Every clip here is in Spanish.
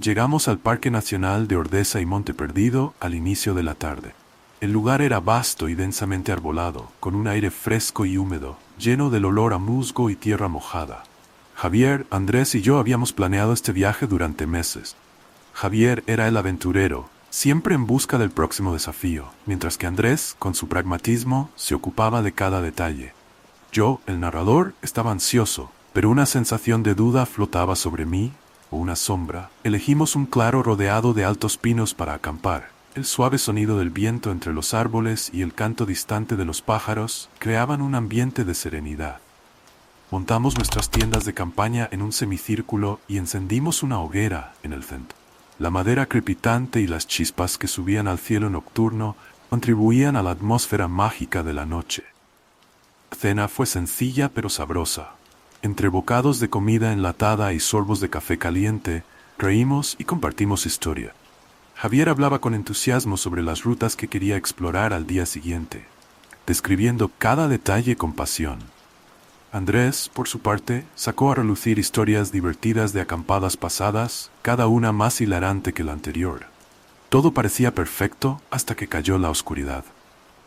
Llegamos al Parque Nacional de Ordesa y Monte Perdido al inicio de la tarde. El lugar era vasto y densamente arbolado, con un aire fresco y húmedo, lleno del olor a musgo y tierra mojada. Javier, Andrés y yo habíamos planeado este viaje durante meses. Javier era el aventurero, siempre en busca del próximo desafío, mientras que Andrés, con su pragmatismo, se ocupaba de cada detalle. Yo, el narrador, estaba ansioso, pero una sensación de duda flotaba sobre mí, o una sombra. Elegimos un claro rodeado de altos pinos para acampar. El suave sonido del viento entre los árboles y el canto distante de los pájaros creaban un ambiente de serenidad. Montamos nuestras tiendas de campaña en un semicírculo y encendimos una hoguera en el centro. La madera crepitante y las chispas que subían al cielo nocturno contribuían a la atmósfera mágica de la noche. La cena fue sencilla pero sabrosa. Entre bocados de comida enlatada y sorbos de café caliente, reímos y compartimos historia. Javier hablaba con entusiasmo sobre las rutas que quería explorar al día siguiente, describiendo cada detalle con pasión. Andrés, por su parte, sacó a relucir historias divertidas de acampadas pasadas, cada una más hilarante que la anterior. Todo parecía perfecto hasta que cayó la oscuridad.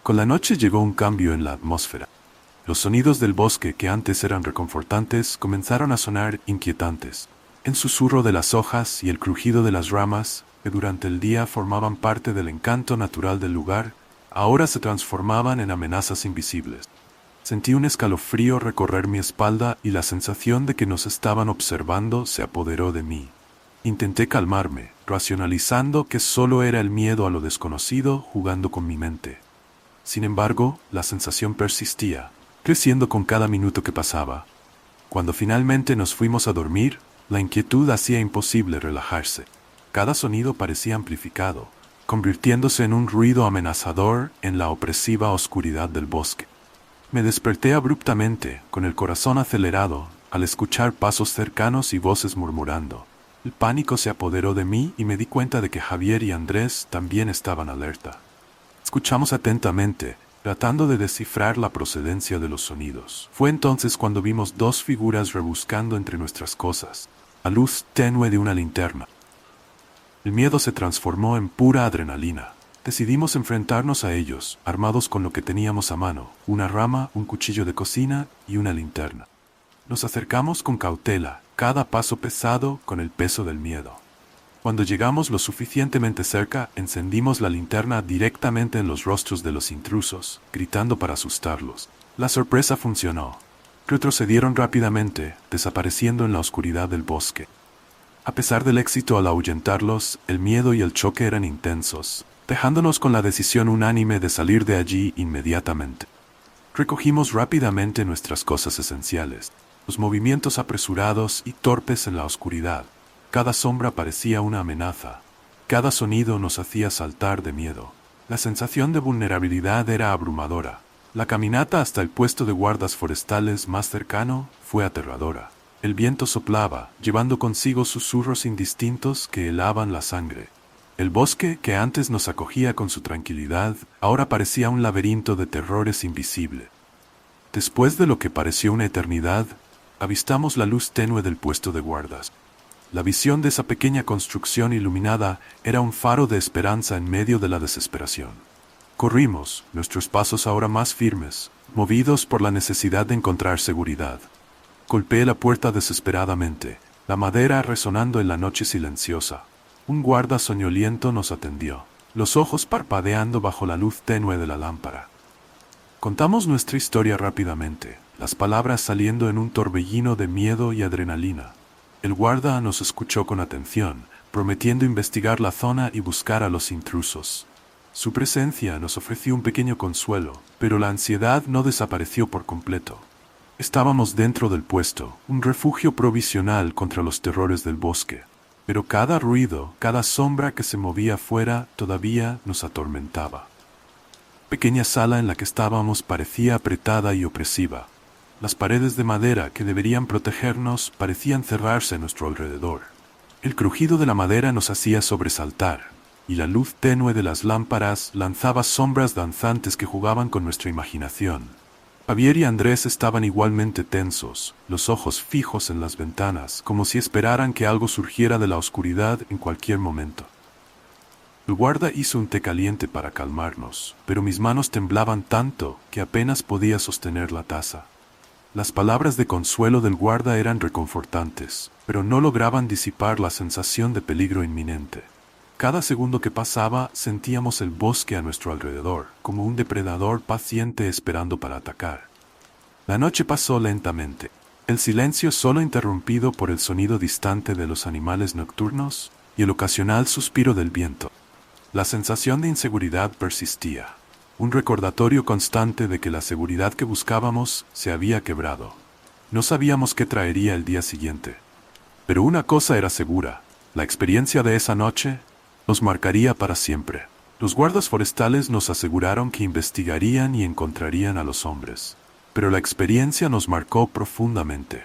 Con la noche llegó un cambio en la atmósfera. Los sonidos del bosque, que antes eran reconfortantes, comenzaron a sonar inquietantes. El susurro de las hojas y el crujido de las ramas, que durante el día formaban parte del encanto natural del lugar, ahora se transformaban en amenazas invisibles. Sentí un escalofrío recorrer mi espalda y la sensación de que nos estaban observando se apoderó de mí. Intenté calmarme, racionalizando que solo era el miedo a lo desconocido jugando con mi mente. Sin embargo, la sensación persistía, creciendo con cada minuto que pasaba. Cuando finalmente nos fuimos a dormir, la inquietud hacía imposible relajarse. Cada sonido parecía amplificado, convirtiéndose en un ruido amenazador en la opresiva oscuridad del bosque. Me desperté abruptamente, con el corazón acelerado, al escuchar pasos cercanos y voces murmurando. El pánico se apoderó de mí y me di cuenta de que Javier y Andrés también estaban alerta. Escuchamos atentamente, tratando de descifrar la procedencia de los sonidos. Fue entonces cuando vimos dos figuras rebuscando entre nuestras cosas, a luz tenue de una linterna. El miedo se transformó en pura adrenalina. Decidimos enfrentarnos a ellos, armados con lo que teníamos a mano, una rama, un cuchillo de cocina y una linterna. Nos acercamos con cautela, cada paso pesado con el peso del miedo. Cuando llegamos lo suficientemente cerca, encendimos la linterna directamente en los rostros de los intrusos, gritando para asustarlos. La sorpresa funcionó. Retrocedieron rápidamente, desapareciendo en la oscuridad del bosque. A pesar del éxito al ahuyentarlos, el miedo y el choque eran intensos, dejándonos con la decisión unánime de salir de allí inmediatamente. Recogimos rápidamente nuestras cosas esenciales, los movimientos apresurados y torpes en la oscuridad. Cada sombra parecía una amenaza. Cada sonido nos hacía saltar de miedo. La sensación de vulnerabilidad era abrumadora. La caminata hasta el puesto de guardas forestales más cercano fue aterradora. El viento soplaba, llevando consigo susurros indistintos que helaban la sangre. El bosque, que antes nos acogía con su tranquilidad, ahora parecía un laberinto de terrores invisible. Después de lo que pareció una eternidad, avistamos la luz tenue del puesto de guardas. La visión de esa pequeña construcción iluminada era un faro de esperanza en medio de la desesperación. Corrimos, nuestros pasos ahora más firmes, movidos por la necesidad de encontrar seguridad. Golpeé la puerta desesperadamente, la madera resonando en la noche silenciosa. Un guarda soñoliento nos atendió, los ojos parpadeando bajo la luz tenue de la lámpara. Contamos nuestra historia rápidamente, las palabras saliendo en un torbellino de miedo y adrenalina. El guarda nos escuchó con atención, prometiendo investigar la zona y buscar a los intrusos. Su presencia nos ofreció un pequeño consuelo, pero la ansiedad no desapareció por completo. Estábamos dentro del puesto, un refugio provisional contra los terrores del bosque. Pero cada ruido, cada sombra que se movía afuera todavía nos atormentaba. La pequeña sala en la que estábamos parecía apretada y opresiva. Las paredes de madera que deberían protegernos parecían cerrarse a nuestro alrededor. El crujido de la madera nos hacía sobresaltar, y la luz tenue de las lámparas lanzaba sombras danzantes que jugaban con nuestra imaginación. Javier y Andrés estaban igualmente tensos, los ojos fijos en las ventanas, como si esperaran que algo surgiera de la oscuridad en cualquier momento. El guarda hizo un té caliente para calmarnos, pero mis manos temblaban tanto que apenas podía sostener la taza. Las palabras de consuelo del guarda eran reconfortantes, pero no lograban disipar la sensación de peligro inminente. Cada segundo que pasaba sentíamos el bosque a nuestro alrededor, como un depredador paciente esperando para atacar. La noche pasó lentamente, el silencio solo interrumpido por el sonido distante de los animales nocturnos y el ocasional suspiro del viento. La sensación de inseguridad persistía, un recordatorio constante de que la seguridad que buscábamos se había quebrado. No sabíamos qué traería el día siguiente. Pero una cosa era segura, la experiencia de esa noche nos marcaría para siempre. Los guardas forestales nos aseguraron que investigarían y encontrarían a los hombres, pero la experiencia nos marcó profundamente.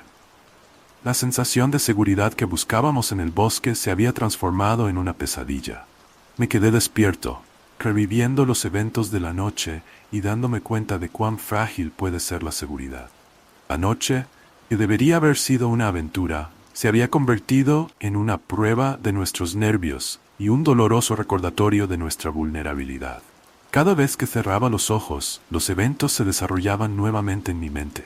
La sensación de seguridad que buscábamos en el bosque se había transformado en una pesadilla. Me quedé despierto, reviviendo los eventos de la noche y dándome cuenta de cuán frágil puede ser la seguridad. La noche, que debería haber sido una aventura, se había convertido en una prueba de nuestros nervios y un doloroso recordatorio de nuestra vulnerabilidad. Cada vez que cerraba los ojos, los eventos se desarrollaban nuevamente en mi mente.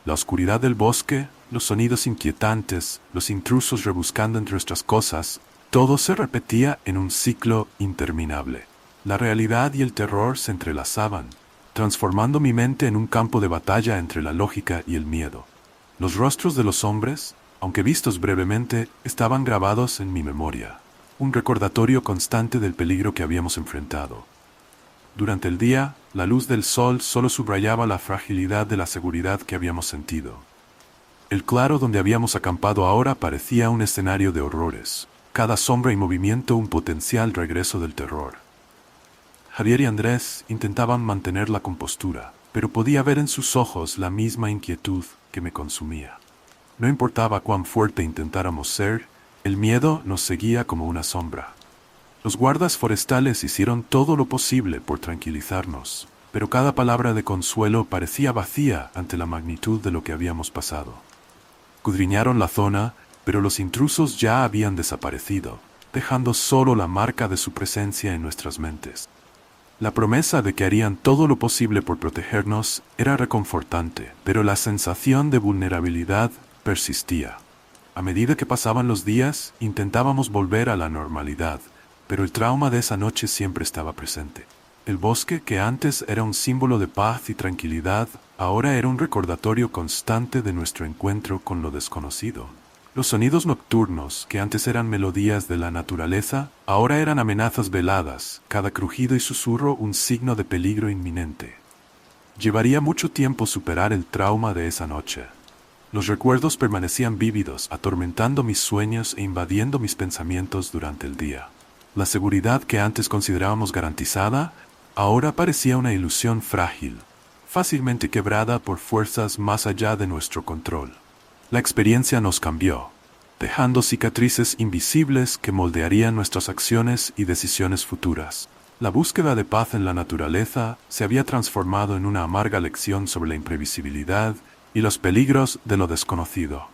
La oscuridad del bosque, los sonidos inquietantes, los intrusos rebuscando entre nuestras cosas, todo se repetía en un ciclo interminable. La realidad y el terror se entrelazaban, transformando mi mente en un campo de batalla entre la lógica y el miedo. Los rostros de los hombres, aunque vistos brevemente, estaban grabados en mi memoria, un recordatorio constante del peligro que habíamos enfrentado. Durante el día, la luz del sol solo subrayaba la fragilidad de la seguridad que habíamos sentido. El claro donde habíamos acampado ahora parecía un escenario de horrores, cada sombra y movimiento un potencial regreso del terror. Javier y Andrés intentaban mantener la compostura, pero podía ver en sus ojos la misma inquietud que me consumía. No importaba cuán fuerte intentáramos ser, el miedo nos seguía como una sombra. Los guardas forestales hicieron todo lo posible por tranquilizarnos, pero cada palabra de consuelo parecía vacía ante la magnitud de lo que habíamos pasado. Escudriñaron la zona, pero los intrusos ya habían desaparecido, dejando solo la marca de su presencia en nuestras mentes. La promesa de que harían todo lo posible por protegernos era reconfortante, pero la sensación de vulnerabilidad persistía. A medida que pasaban los días, intentábamos volver a la normalidad, pero el trauma de esa noche siempre estaba presente. El bosque, que antes era un símbolo de paz y tranquilidad, ahora era un recordatorio constante de nuestro encuentro con lo desconocido. Los sonidos nocturnos, que antes eran melodías de la naturaleza, ahora eran amenazas veladas, cada crujido y susurro un signo de peligro inminente. Llevaría mucho tiempo superar el trauma de esa noche. Los recuerdos permanecían vívidos, atormentando mis sueños e invadiendo mis pensamientos durante el día. La seguridad que antes considerábamos garantizada, ahora parecía una ilusión frágil, fácilmente quebrada por fuerzas más allá de nuestro control. La experiencia nos cambió, dejando cicatrices invisibles que moldearían nuestras acciones y decisiones futuras. La búsqueda de paz en la naturaleza se había transformado en una amarga lección sobre la imprevisibilidad y los peligros de lo desconocido.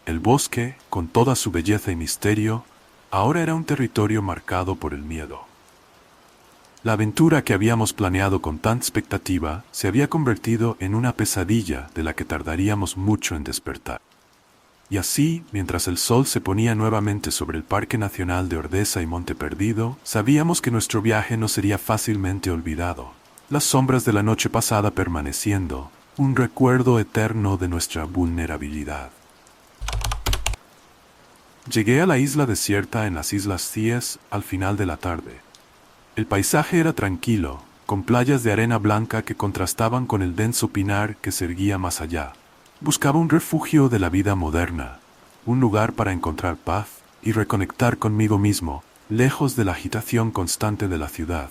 El bosque, con toda su belleza y misterio, ahora era un territorio marcado por el miedo. La aventura que habíamos planeado con tanta expectativa se había convertido en una pesadilla de la que tardaríamos mucho en despertar. Y así, mientras el sol se ponía nuevamente sobre el Parque Nacional de Ordesa y Monte Perdido, sabíamos que nuestro viaje no sería fácilmente olvidado. Las sombras de la noche pasada permaneciendo, un recuerdo eterno de nuestra vulnerabilidad. Llegué a la isla desierta en las Islas Cíes al final de la tarde. El paisaje era tranquilo, con playas de arena blanca que contrastaban con el denso pinar que se erguía más allá. Buscaba un refugio de la vida moderna, un lugar para encontrar paz y reconectar conmigo mismo, lejos de la agitación constante de la ciudad.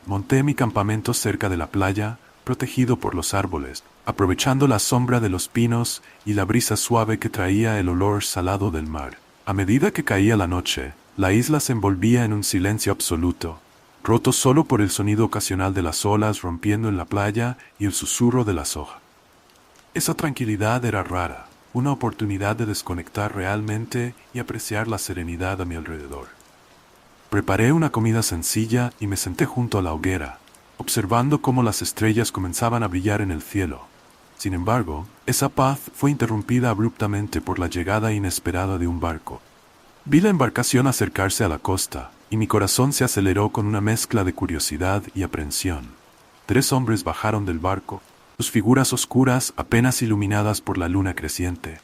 Monté mi campamento cerca de la playa, protegido por los árboles, aprovechando la sombra de los pinos y la brisa suave que traía el olor salado del mar. A medida que caía la noche, la isla se envolvía en un silencio absoluto, roto solo por el sonido ocasional de las olas rompiendo en la playa y el susurro de las hojas. Esa tranquilidad era rara, una oportunidad de desconectar realmente y apreciar la serenidad a mi alrededor. Preparé una comida sencilla y me senté junto a la hoguera, observando cómo las estrellas comenzaban a brillar en el cielo. Sin embargo, esa paz fue interrumpida abruptamente por la llegada inesperada de un barco. Vi la embarcación acercarse a la costa, y mi corazón se aceleró con una mezcla de curiosidad y aprensión. 3 hombres bajaron del barco, sus figuras oscuras apenas iluminadas por la luna creciente.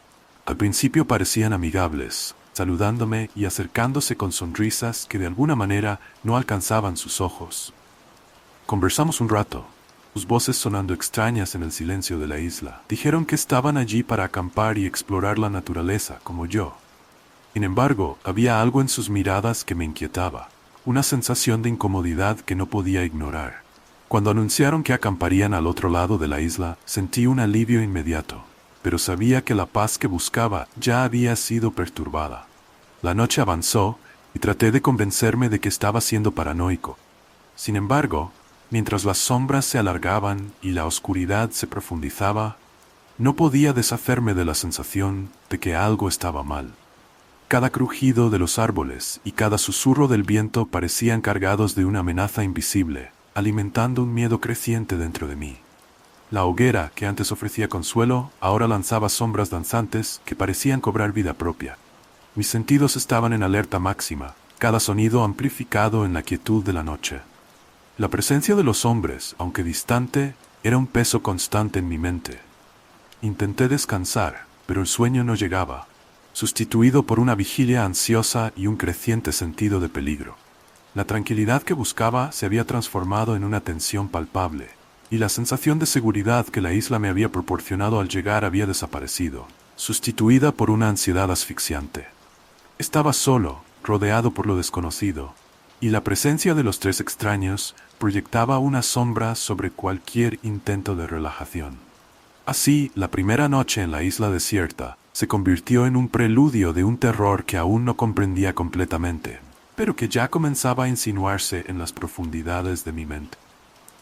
Al principio parecían amigables, saludándome y acercándose con sonrisas que de alguna manera no alcanzaban sus ojos. Conversamos un rato, sus voces sonando extrañas en el silencio de la isla. Dijeron que estaban allí para acampar y explorar la naturaleza, como yo. Sin embargo, había algo en sus miradas que me inquietaba, una sensación de incomodidad que no podía ignorar. Cuando anunciaron que acamparían al otro lado de la isla, sentí un alivio inmediato, pero sabía que la paz que buscaba ya había sido perturbada. La noche avanzó y traté de convencerme de que estaba siendo paranoico. Sin embargo, mientras las sombras se alargaban y la oscuridad se profundizaba, no podía deshacerme de la sensación de que algo estaba mal. Cada crujido de los árboles y cada susurro del viento parecían cargados de una amenaza invisible, alimentando un miedo creciente dentro de mí. La hoguera, que antes ofrecía consuelo, ahora lanzaba sombras danzantes que parecían cobrar vida propia. Mis sentidos estaban en alerta máxima, cada sonido amplificado en la quietud de la noche. La presencia de los hombres, aunque distante, era un peso constante en mi mente. Intenté descansar, pero el sueño no llegaba, sustituido por una vigilia ansiosa y un creciente sentido de peligro. La tranquilidad que buscaba se había transformado en una tensión palpable, y la sensación de seguridad que la isla me había proporcionado al llegar había desaparecido, sustituida por una ansiedad asfixiante. Estaba solo, rodeado por lo desconocido, y la presencia de los 3 extraños proyectaba una sombra sobre cualquier intento de relajación. Así, la primera noche en la isla desierta se convirtió en un preludio de un terror que aún no comprendía completamente, pero que ya comenzaba a insinuarse en las profundidades de mi mente.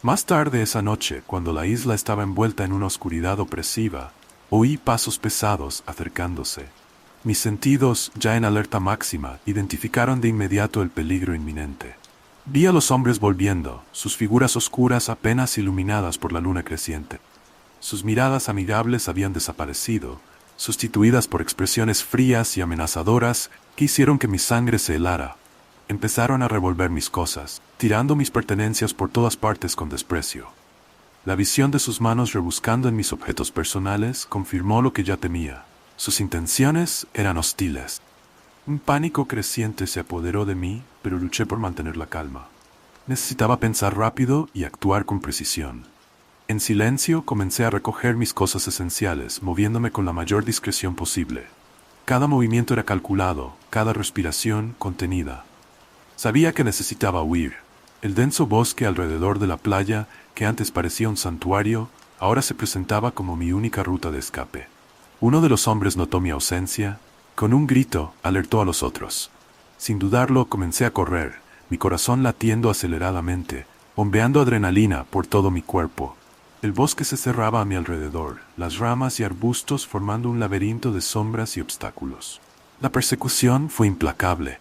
Más tarde esa noche, cuando la isla estaba envuelta en una oscuridad opresiva, oí pasos pesados acercándose. Mis sentidos, ya en alerta máxima, identificaron de inmediato el peligro inminente. Vi a los hombres volviendo, sus figuras oscuras apenas iluminadas por la luna creciente. Sus miradas amigables habían desaparecido, sustituidas por expresiones frías y amenazadoras que hicieron que mi sangre se helara. Empezaron a revolver mis cosas, tirando mis pertenencias por todas partes con desprecio. La visión de sus manos rebuscando en mis objetos personales confirmó lo que ya temía. Sus intenciones eran hostiles. Un pánico creciente se apoderó de mí, pero luché por mantener la calma. Necesitaba pensar rápido y actuar con precisión. En silencio comencé a recoger mis cosas esenciales, moviéndome con la mayor discreción posible. Cada movimiento era calculado, cada respiración contenida. Sabía que necesitaba huir. El denso bosque alrededor de la playa, que antes parecía un santuario, ahora se presentaba como mi única ruta de escape. Uno de los hombres notó mi ausencia. Con un grito, alertó a los otros. Sin dudarlo, comencé a correr, mi corazón latiendo aceleradamente, bombeando adrenalina por todo mi cuerpo. El bosque se cerraba a mi alrededor, las ramas y arbustos formando un laberinto de sombras y obstáculos. La persecución fue implacable.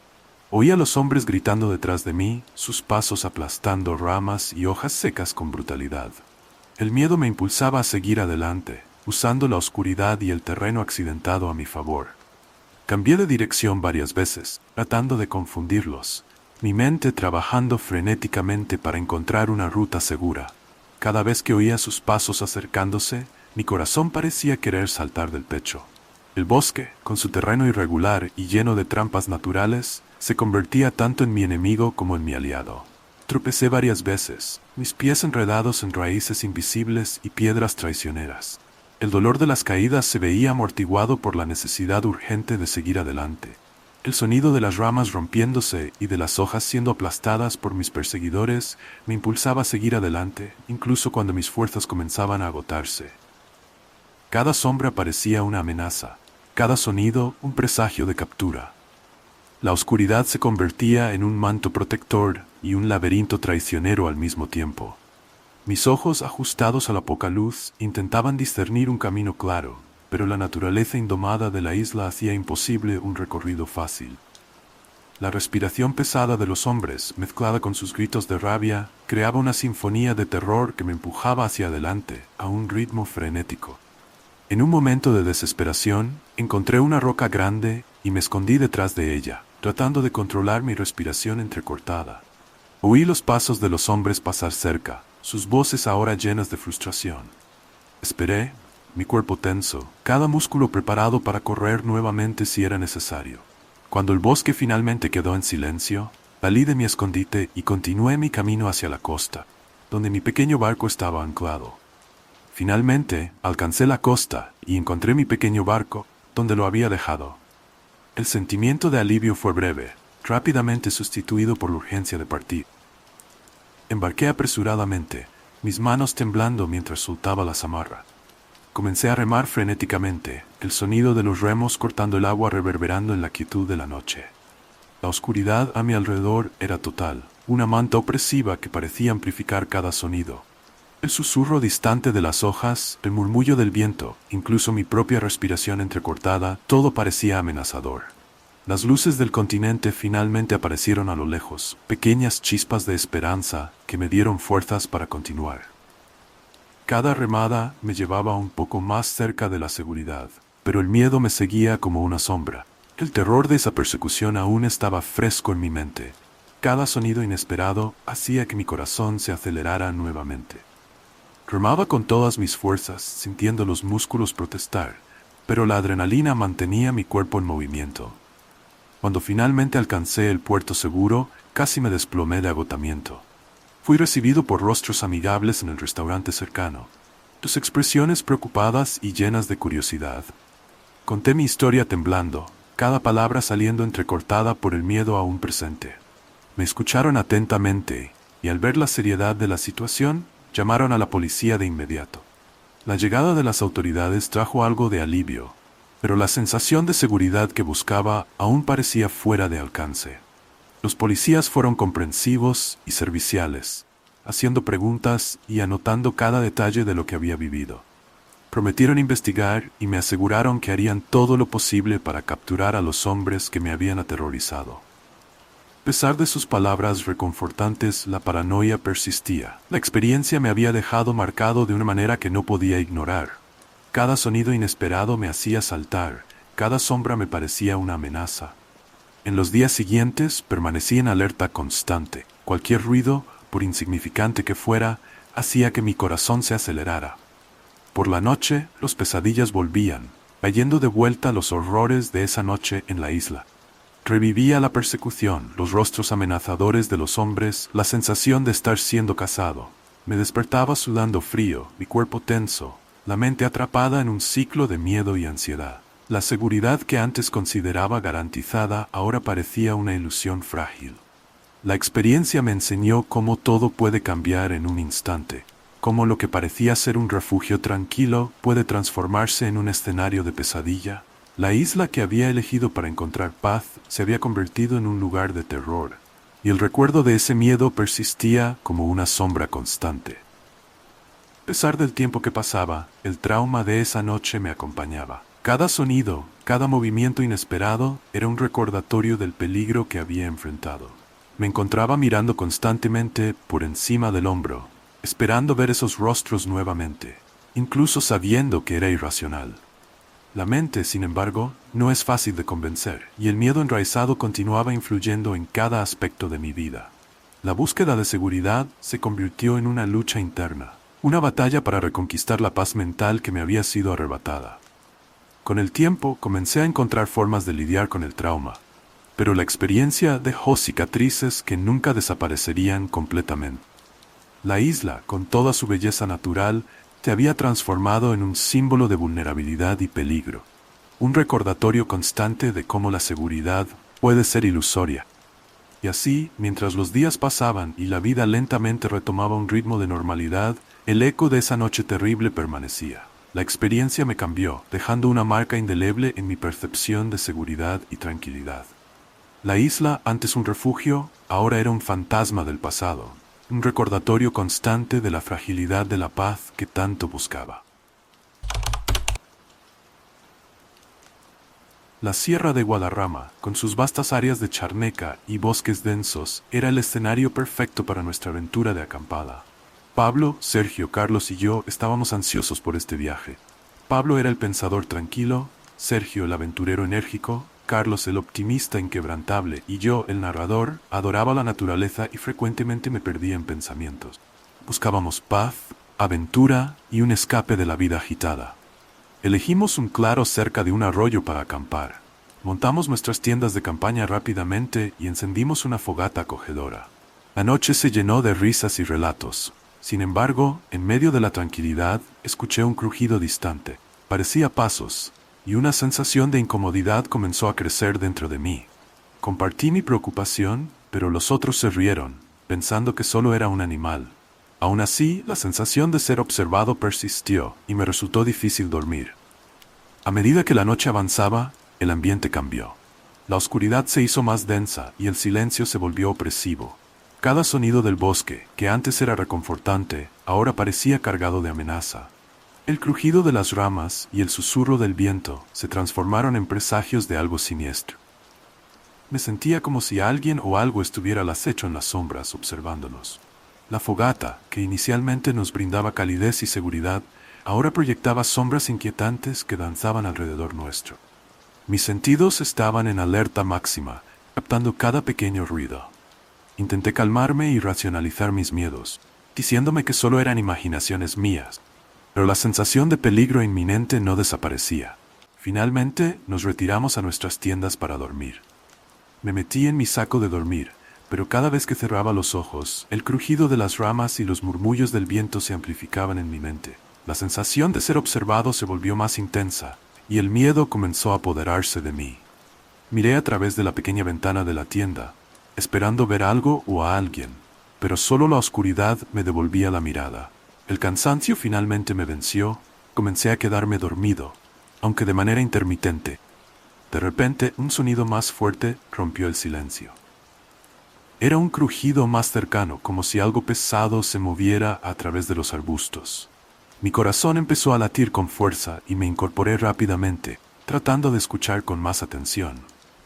Oí a los hombres gritando detrás de mí, sus pasos aplastando ramas y hojas secas con brutalidad. El miedo me impulsaba a seguir adelante, usando la oscuridad y el terreno accidentado a mi favor. Cambié de dirección varias veces, tratando de confundirlos, mi mente trabajando frenéticamente para encontrar una ruta segura. Cada vez que oía sus pasos acercándose, mi corazón parecía querer saltar del pecho. El bosque, con su terreno irregular y lleno de trampas naturales, se convertía tanto en mi enemigo como en mi aliado. Tropecé varias veces, mis pies enredados en raíces invisibles y piedras traicioneras. El dolor de las caídas se veía amortiguado por la necesidad urgente de seguir adelante. El sonido de las ramas rompiéndose y de las hojas siendo aplastadas por mis perseguidores me impulsaba a seguir adelante, incluso cuando mis fuerzas comenzaban a agotarse. Cada sombra parecía una amenaza, cada sonido un presagio de captura. La oscuridad se convertía en un manto protector y un laberinto traicionero al mismo tiempo. Mis ojos, ajustados a la poca luz, intentaban discernir un camino claro, pero la naturaleza indomada de la isla hacía imposible un recorrido fácil. La respiración pesada de los hombres, mezclada con sus gritos de rabia, creaba una sinfonía de terror que me empujaba hacia adelante, a un ritmo frenético. En un momento de desesperación, encontré una roca grande y me escondí detrás de ella, tratando de controlar mi respiración entrecortada. Oí los pasos de los hombres pasar cerca, sus voces ahora llenas de frustración. Esperé, mi cuerpo tenso, cada músculo preparado para correr nuevamente si era necesario. Cuando el bosque finalmente quedó en silencio, salí de mi escondite y continué mi camino hacia la costa, donde mi pequeño barco estaba anclado. Finalmente, alcancé la costa y encontré mi pequeño barco, donde lo había dejado. El sentimiento de alivio fue breve, rápidamente sustituido por la urgencia de partir. Embarqué apresuradamente, mis manos temblando mientras soltaba la zamarra. Comencé a remar frenéticamente, el sonido de los remos cortando el agua reverberando en la quietud de la noche. La oscuridad a mi alrededor era total, una manta opresiva que parecía amplificar cada sonido. El susurro distante de las hojas, el murmullo del viento, incluso mi propia respiración entrecortada, todo parecía amenazador. Las luces del continente finalmente aparecieron a lo lejos, pequeñas chispas de esperanza que me dieron fuerzas para continuar. Cada remada me llevaba un poco más cerca de la seguridad, pero el miedo me seguía como una sombra. El terror de esa persecución aún estaba fresco en mi mente. Cada sonido inesperado hacía que mi corazón se acelerara nuevamente. Remaba con todas mis fuerzas, sintiendo los músculos protestar, pero la adrenalina mantenía mi cuerpo en movimiento. Cuando finalmente alcancé el puerto seguro, casi me desplomé de agotamiento. Fui recibido por rostros amigables en el restaurante cercano, sus expresiones preocupadas y llenas de curiosidad. Conté mi historia temblando, cada palabra saliendo entrecortada por el miedo aún presente. Me escucharon atentamente, y al ver la seriedad de la situación, llamaron a la policía de inmediato. La llegada de las autoridades trajo algo de alivio, pero la sensación de seguridad que buscaba aún parecía fuera de alcance. Los policías fueron comprensivos y serviciales, haciendo preguntas y anotando cada detalle de lo que había vivido. Prometieron investigar y me aseguraron que harían todo lo posible para capturar a los hombres que me habían aterrorizado. A pesar de sus palabras reconfortantes, la paranoia persistía. La experiencia me había dejado marcado de una manera que no podía ignorar. Cada sonido inesperado me hacía saltar, cada sombra me parecía una amenaza. En los días siguientes permanecí en alerta constante. Cualquier ruido, por insignificante que fuera, hacía que mi corazón se acelerara. Por la noche, los pesadillas volvían, trayendo de vuelta los horrores de esa noche en la isla. Revivía la persecución, los rostros amenazadores de los hombres, la sensación de estar siendo cazado. Me despertaba sudando frío, mi cuerpo tenso, la mente atrapada en un ciclo de miedo y ansiedad. La seguridad que antes consideraba garantizada ahora parecía una ilusión frágil. La experiencia me enseñó cómo todo puede cambiar en un instante, cómo lo que parecía ser un refugio tranquilo puede transformarse en un escenario de pesadilla. La isla que había elegido para encontrar paz se había convertido en un lugar de terror, y el recuerdo de ese miedo persistía como una sombra constante. A pesar del tiempo que pasaba, el trauma de esa noche me acompañaba. Cada sonido, cada movimiento inesperado era un recordatorio del peligro que había enfrentado. Me encontraba mirando constantemente por encima del hombro, esperando ver esos rostros nuevamente, incluso sabiendo que era irracional. La mente, sin embargo, no es fácil de convencer, y el miedo enraizado continuaba influyendo en cada aspecto de mi vida. La búsqueda de seguridad se convirtió en una lucha interna, una batalla para reconquistar la paz mental que me había sido arrebatada. Con el tiempo comencé a encontrar formas de lidiar con el trauma, pero la experiencia dejó cicatrices que nunca desaparecerían completamente. La isla, con toda su belleza natural, se había transformado en un símbolo de vulnerabilidad y peligro, un recordatorio constante de cómo la seguridad puede ser ilusoria. Y así, mientras los días pasaban y la vida lentamente retomaba un ritmo de normalidad, el eco de esa noche terrible permanecía. La experiencia me cambió, dejando una marca indeleble en mi percepción de seguridad y tranquilidad. La isla, antes un refugio, ahora era un fantasma del pasado, un recordatorio constante de la fragilidad de la paz que tanto buscaba. La Sierra de Guadarrama, con sus vastas áreas de charneca y bosques densos, era el escenario perfecto para nuestra aventura de acampada. Pablo, Sergio, Carlos y yo estábamos ansiosos por este viaje. Pablo era el pensador tranquilo, Sergio el aventurero enérgico, Carlos el optimista inquebrantable y yo, el narrador, adoraba la naturaleza y frecuentemente me perdía en pensamientos. Buscábamos paz, aventura y un escape de la vida agitada. Elegimos un claro cerca de un arroyo para acampar. Montamos nuestras tiendas de campaña rápidamente y encendimos una fogata acogedora. La noche se llenó de risas y relatos. Sin embargo, en medio de la tranquilidad, escuché un crujido distante. Parecía pasos, y una sensación de incomodidad comenzó a crecer dentro de mí. Compartí mi preocupación, pero los otros se rieron, pensando que solo era un animal. Aún así, la sensación de ser observado persistió, y me resultó difícil dormir. A medida que la noche avanzaba, el ambiente cambió. La oscuridad se hizo más densa y el silencio se volvió opresivo. Cada sonido del bosque, que antes era reconfortante, ahora parecía cargado de amenaza. El crujido de las ramas y el susurro del viento se transformaron en presagios de algo siniestro. Me sentía como si alguien o algo estuviera al acecho en las sombras observándonos. La fogata, que inicialmente nos brindaba calidez y seguridad, ahora proyectaba sombras inquietantes que danzaban alrededor nuestro. Mis sentidos estaban en alerta máxima, captando cada pequeño ruido. Intenté calmarme y racionalizar mis miedos, diciéndome que solo eran imaginaciones mías. Pero la sensación de peligro inminente no desaparecía. Finalmente, nos retiramos a nuestras tiendas para dormir. Me metí en mi saco de dormir, pero cada vez que cerraba los ojos, el crujido de las ramas y los murmullos del viento se amplificaban en mi mente. La sensación de ser observado se volvió más intensa, y el miedo comenzó a apoderarse de mí. Miré a través de la pequeña ventana de la tienda, esperando ver algo o a alguien, pero solo la oscuridad me devolvía la mirada. El cansancio finalmente me venció, comencé a quedarme dormido, aunque de manera intermitente. De repente, un sonido más fuerte rompió el silencio. Era un crujido más cercano, como si algo pesado se moviera a través de los arbustos. Mi corazón empezó a latir con fuerza y me incorporé rápidamente, tratando de escuchar con más atención.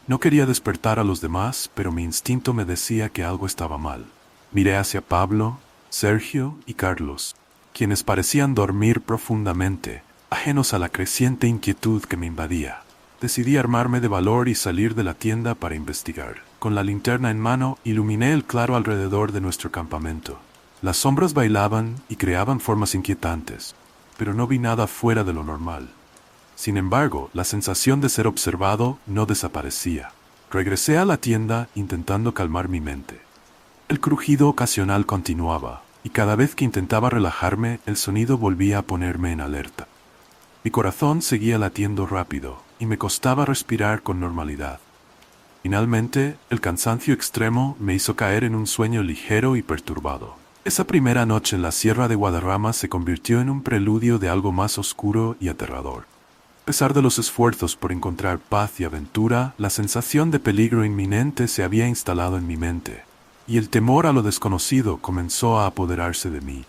No quería despertar a los demás, pero mi instinto me decía que algo estaba mal. Miré hacia Pablo, Sergio y Carlos, quienes parecían dormir profundamente, ajenos a la creciente inquietud que me invadía. Decidí armarme de valor y salir de la tienda para investigar. Con la linterna en mano, iluminé el claro alrededor de nuestro campamento. Las sombras bailaban y creaban formas inquietantes, pero no vi nada fuera de lo normal. Sin embargo, la sensación de ser observado no desaparecía. Regresé a la tienda intentando calmar mi mente. El crujido ocasional continuaba, y cada vez que intentaba relajarme, el sonido volvía a ponerme en alerta. Mi corazón seguía latiendo rápido, y me costaba respirar con normalidad. Finalmente, el cansancio extremo me hizo caer en un sueño ligero y perturbado. Esa primera noche en la Sierra de Guadarrama se convirtió en un preludio de algo más oscuro y aterrador. A pesar de los esfuerzos por encontrar paz y aventura, la sensación de peligro inminente se había instalado en mi mente, y el temor a lo desconocido comenzó a apoderarse de mí.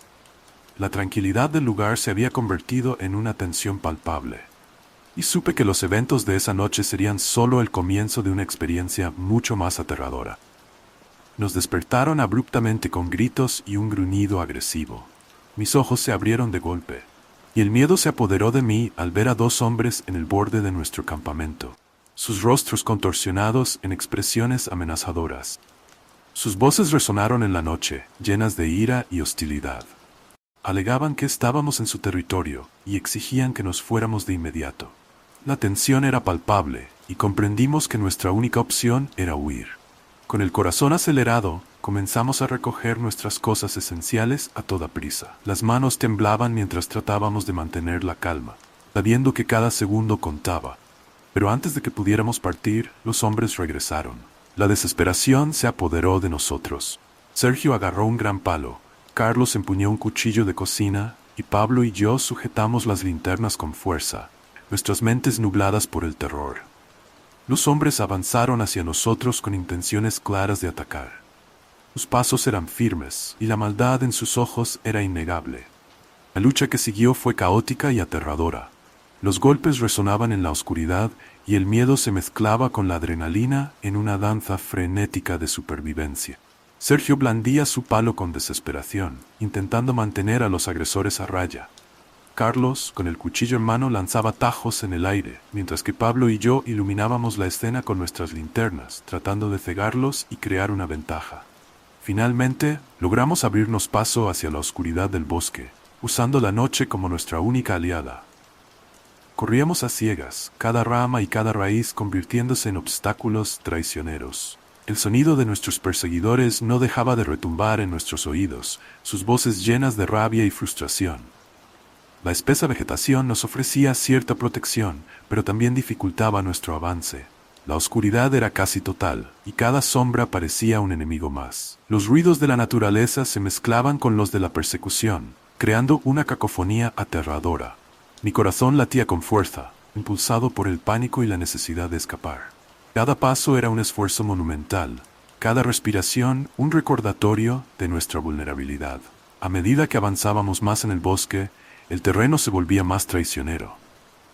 La tranquilidad del lugar se había convertido en una tensión palpable, y supe que los eventos de esa noche serían solo el comienzo de una experiencia mucho más aterradora. Nos despertaron abruptamente con gritos y un gruñido agresivo. Mis ojos se abrieron de golpe, y el miedo se apoderó de mí al ver a dos hombres en el borde de nuestro campamento, sus rostros contorsionados en expresiones amenazadoras. Sus voces resonaron en la noche, llenas de ira y hostilidad. Alegaban que estábamos en su territorio y exigían que nos fuéramos de inmediato. La tensión era palpable y comprendimos que nuestra única opción era huir. Con el corazón acelerado, comenzamos a recoger nuestras cosas esenciales a toda prisa. Las manos temblaban mientras tratábamos de mantener la calma, sabiendo que cada segundo contaba. Pero antes de que pudiéramos partir, los hombres regresaron. La desesperación se apoderó de nosotros. Sergio agarró un gran palo, Carlos empuñó un cuchillo de cocina, y Pablo y yo sujetamos las linternas con fuerza, nuestras mentes nubladas por el terror. Los hombres avanzaron hacia nosotros con intenciones claras de atacar. Sus pasos eran firmes, y la maldad en sus ojos era innegable. La lucha que siguió fue caótica y aterradora. Los golpes resonaban en la oscuridad, y el miedo se mezclaba con la adrenalina en una danza frenética de supervivencia. Sergio blandía su palo con desesperación, intentando mantener a los agresores a raya. Carlos, con el cuchillo en mano, lanzaba tajos en el aire, mientras que Pablo y yo iluminábamos la escena con nuestras linternas, tratando de cegarlos y crear una ventaja. Finalmente, logramos abrirnos paso hacia la oscuridad del bosque, usando la noche como nuestra única aliada. Corríamos a ciegas, cada rama y cada raíz convirtiéndose en obstáculos traicioneros. El sonido de nuestros perseguidores no dejaba de retumbar en nuestros oídos, sus voces llenas de rabia y frustración. La espesa vegetación nos ofrecía cierta protección, pero también dificultaba nuestro avance. La oscuridad era casi total, y cada sombra parecía un enemigo más. Los ruidos de la naturaleza se mezclaban con los de la persecución, creando una cacofonía aterradora. Mi corazón latía con fuerza, impulsado por el pánico y la necesidad de escapar. Cada paso era un esfuerzo monumental, cada respiración un recordatorio de nuestra vulnerabilidad. A medida que avanzábamos más en el bosque, el terreno se volvía más traicionero.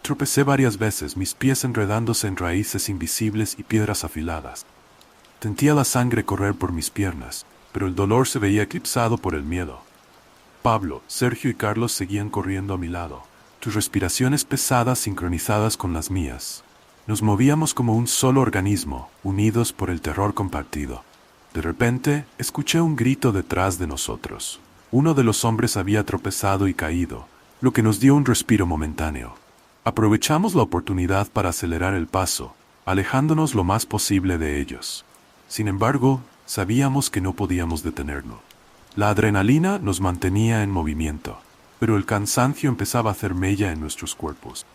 Tropecé varias veces, mis pies enredándose en raíces invisibles y piedras afiladas. Sentía la sangre correr por mis piernas, pero el dolor se veía eclipsado por el miedo. Pablo, Sergio y Carlos seguían corriendo a mi lado, sus respiraciones pesadas sincronizadas con las mías. Nos movíamos como un solo organismo, unidos por el terror compartido. De repente, escuché un grito detrás de nosotros. Uno de los hombres había tropezado y caído, lo que nos dio un respiro momentáneo. Aprovechamos la oportunidad para acelerar el paso, alejándonos lo más posible de ellos. Sin embargo, sabíamos que no podíamos detenernos. La adrenalina nos mantenía en movimiento, pero el cansancio empezaba a hacer mella en nuestros cuerpos.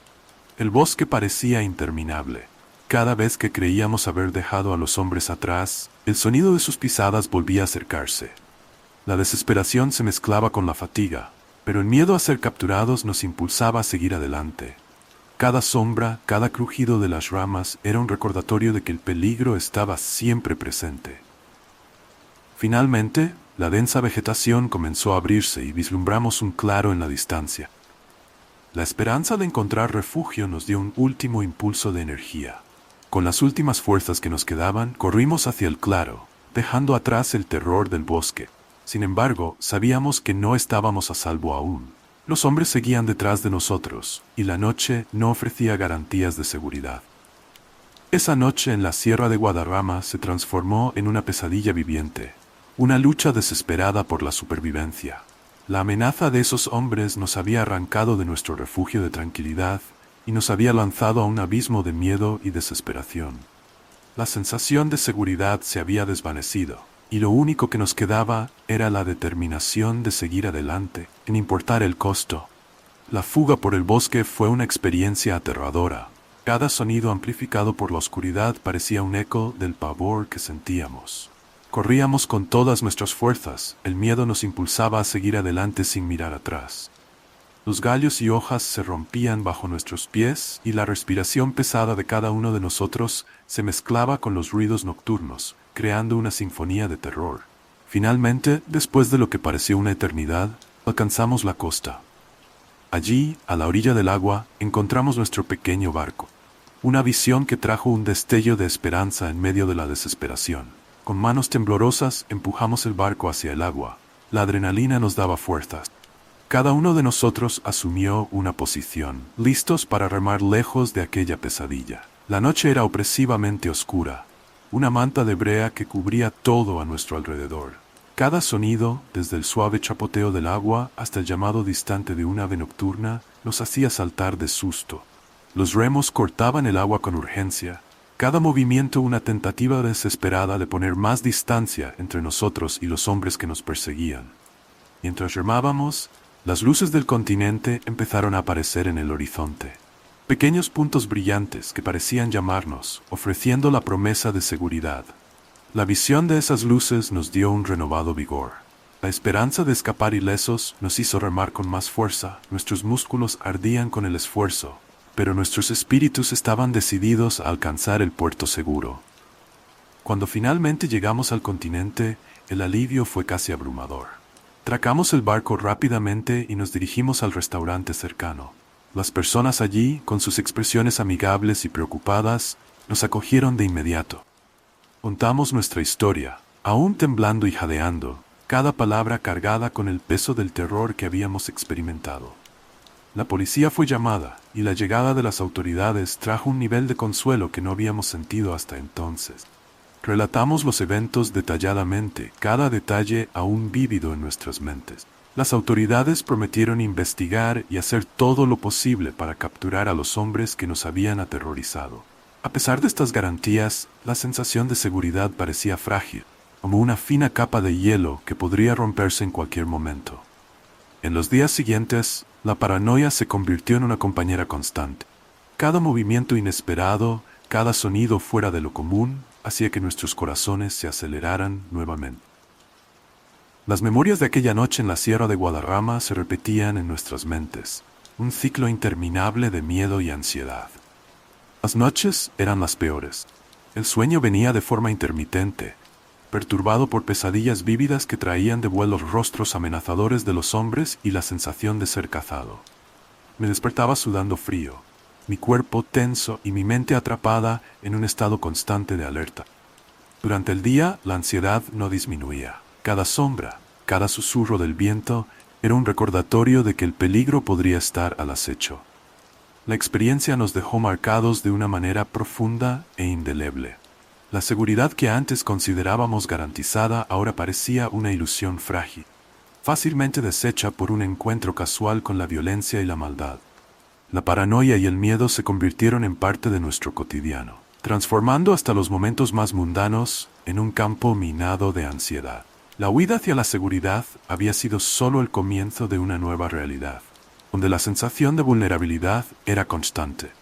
El bosque parecía interminable. Cada vez que creíamos haber dejado a los hombres atrás, el sonido de sus pisadas volvía a acercarse. La desesperación se mezclaba con la fatiga, pero el miedo a ser capturados nos impulsaba a seguir adelante. Cada sombra, cada crujido de las ramas era un recordatorio de que el peligro estaba siempre presente. Finalmente, la densa vegetación comenzó a abrirse y vislumbramos un claro en la distancia. La esperanza de encontrar refugio nos dio un último impulso de energía. Con las últimas fuerzas que nos quedaban, corrimos hacia el claro, dejando atrás el terror del bosque. Sin embargo, sabíamos que no estábamos a salvo aún. Los hombres seguían detrás de nosotros, y la noche no ofrecía garantías de seguridad. Esa noche en la Sierra de Guadarrama se transformó en una pesadilla viviente, una lucha desesperada por la supervivencia. La amenaza de esos hombres nos había arrancado de nuestro refugio de tranquilidad y nos había lanzado a un abismo de miedo y desesperación. La sensación de seguridad se había desvanecido, y lo único que nos quedaba era la determinación de seguir adelante, sin importar el costo. La fuga por el bosque fue una experiencia aterradora. Cada sonido amplificado por la oscuridad parecía un eco del pavor que sentíamos. Corríamos con todas nuestras fuerzas, el miedo nos impulsaba a seguir adelante sin mirar atrás. Los gallos y hojas se rompían bajo nuestros pies y la respiración pesada de cada uno de nosotros se mezclaba con los ruidos nocturnos, creando una sinfonía de terror. Finalmente, después de lo que pareció una eternidad, alcanzamos la costa. Allí, a la orilla del agua, encontramos nuestro pequeño barco. Una visión que trajo un destello de esperanza en medio de la desesperación. Con manos temblorosas, empujamos el barco hacia el agua. La adrenalina nos daba fuerzas. Cada uno de nosotros asumió una posición, listos para remar lejos de aquella pesadilla. La noche era opresivamente oscura, una manta de brea que cubría todo a nuestro alrededor. Cada sonido, desde el suave chapoteo del agua hasta el llamado distante de un ave nocturna, nos hacía saltar de susto. Los remos cortaban el agua con urgencia, cada movimiento una tentativa desesperada de poner más distancia entre nosotros y los hombres que nos perseguían. Mientras remábamos, las luces del continente empezaron a aparecer en el horizonte. Pequeños puntos brillantes que parecían llamarnos, ofreciendo la promesa de seguridad. La visión de esas luces nos dio un renovado vigor. La esperanza de escapar ilesos nos hizo remar con más fuerza, nuestros músculos ardían con el esfuerzo, pero nuestros espíritus estaban decididos a alcanzar el puerto seguro. Cuando finalmente llegamos al continente, el alivio fue casi abrumador. Atracamos el barco rápidamente y nos dirigimos al restaurante cercano. Las personas allí, con sus expresiones amigables y preocupadas, nos acogieron de inmediato. Contamos nuestra historia, aún temblando y jadeando, cada palabra cargada con el peso del terror que habíamos experimentado. La policía fue llamada, y la llegada de las autoridades trajo un nivel de consuelo que no habíamos sentido hasta entonces. Relatamos los eventos detalladamente, cada detalle aún vívido en nuestras mentes. Las autoridades prometieron investigar y hacer todo lo posible para capturar a los hombres que nos habían aterrorizado. A pesar de estas garantías, la sensación de seguridad parecía frágil, como una fina capa de hielo que podría romperse en cualquier momento. En los días siguientes, la paranoia se convirtió en una compañera constante. Cada movimiento inesperado, cada sonido fuera de lo común, hacía que nuestros corazones se aceleraran nuevamente. Las memorias de aquella noche en la Sierra de Guadarrama se repetían en nuestras mentes, un ciclo interminable de miedo y ansiedad. Las noches eran las peores. El sueño venía de forma intermitente, perturbado por pesadillas vívidas que traían de vuelo los rostros amenazadores de los hombres y la sensación de ser cazado. Me despertaba sudando frío, mi cuerpo tenso y mi mente atrapada en un estado constante de alerta. Durante el día, la ansiedad no disminuía. Cada sombra, cada susurro del viento era un recordatorio de que el peligro podría estar al acecho. La experiencia nos dejó marcados de una manera profunda e indeleble. La seguridad que antes considerábamos garantizada ahora parecía una ilusión frágil, fácilmente deshecha por un encuentro casual con la violencia y la maldad. La paranoia y el miedo se convirtieron en parte de nuestro cotidiano, transformando hasta los momentos más mundanos en un campo minado de ansiedad. La huida hacia la seguridad había sido solo el comienzo de una nueva realidad, donde la sensación de vulnerabilidad era constante.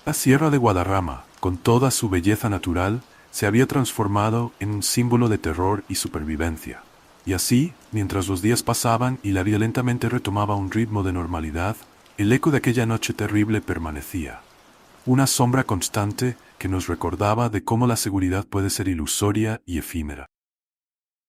La Sierra de Guadarrama, con toda su belleza natural, se había transformado en un símbolo de terror y supervivencia. Y así, mientras los días pasaban y la vida lentamente retomaba un ritmo de normalidad, el eco de aquella noche terrible permanecía. Una sombra constante que nos recordaba de cómo la seguridad puede ser ilusoria y efímera.